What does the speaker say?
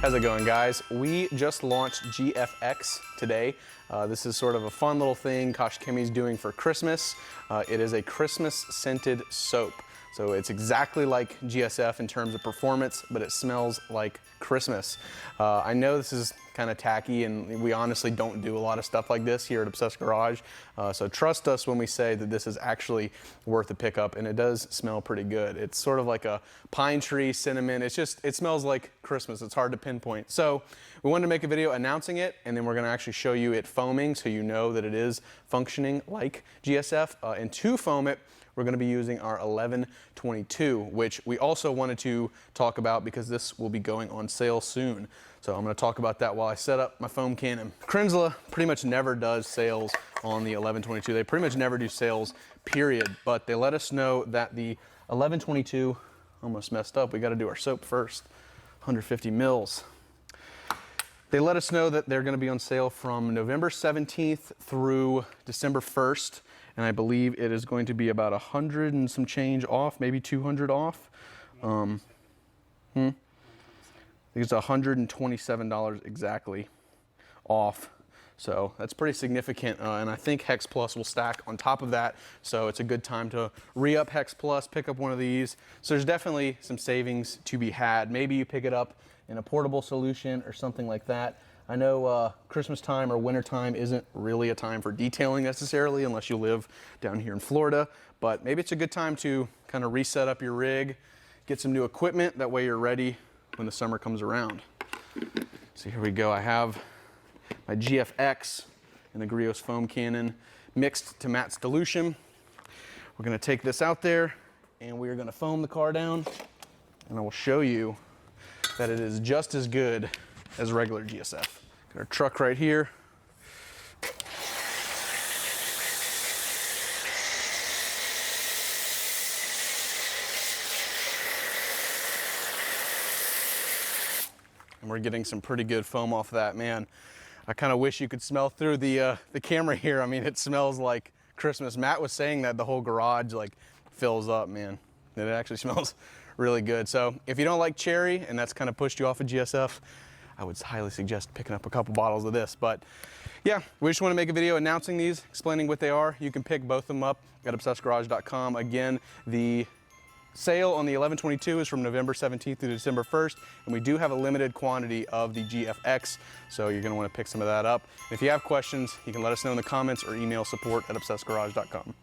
How's it going, guys? We just launched GFX today. This is sort of a fun little thing Koch Chemie is doing for Christmas. It is a Christmas scented soap. So it's exactly like GSF in terms of performance, but it smells like Christmas. I know this is kind of tacky, and we honestly don't do a lot of stuff like this here at Obsessed Garage. So trust us when we say that this is actually worth a pickup, and it does smell pretty good. It's sort of like a pine tree, cinnamon. It smells like Christmas. It's hard to pinpoint. So we wanted to make a video announcing it, and then we're gonna actually show you it foaming so you know that it is functioning like GSF. And to foam it, we're going to be using our 1122, which we also wanted to talk about because this will be going on sale soon. So I'm going to talk about that while I set up my foam cannon. Krenzla pretty much never does sales on the 1122. They pretty much never do sales, period. But they let us know that the 1122, almost messed up. We got to do our soap first, 150 mils. They let us know that they're going to be on sale from November 17th through December 1st. And I believe it is going to be about 100 and some change off, maybe 200 off. I think it's $127 exactly off. So that's pretty significant. And I think Hex Plus will stack on top of that. So it's a good time to re-up Hex Plus, pick up one of these. So there's definitely some savings to be had. Maybe you pick it up in a portable solution or something like that. I know Christmas time or winter time isn't really a time for detailing necessarily unless you live down here in Florida, but maybe it's a good time to kind of reset up your rig, get some new equipment, that way you're ready when the summer comes around. So here we go. I have my GFX and the Griot's foam cannon mixed to Matt's dilution. We're gonna take this out there and we are gonna foam the car down, and I will show you that it is just as good as regular GSF. Got our truck right here. And we're getting some pretty good foam off of that, man. I kind of wish you could smell through the camera here. I mean, it smells like Christmas. Matt was saying that the whole garage like fills up, man. It actually smells really good. So if you don't like cherry and that's kind of pushed you off of GSF, I would highly suggest picking up a couple bottles of this. But yeah, we just want to make a video announcing these, explaining what they are. You can pick both of them up at obsessedgarage.com. Again, the sale on the 1122 is from November 17th through December 1st, and we do have a limited quantity of the GFX, so you're going to want to pick some of that up. If you have questions, you can let us know in the comments or email support@obsessedgarage.com.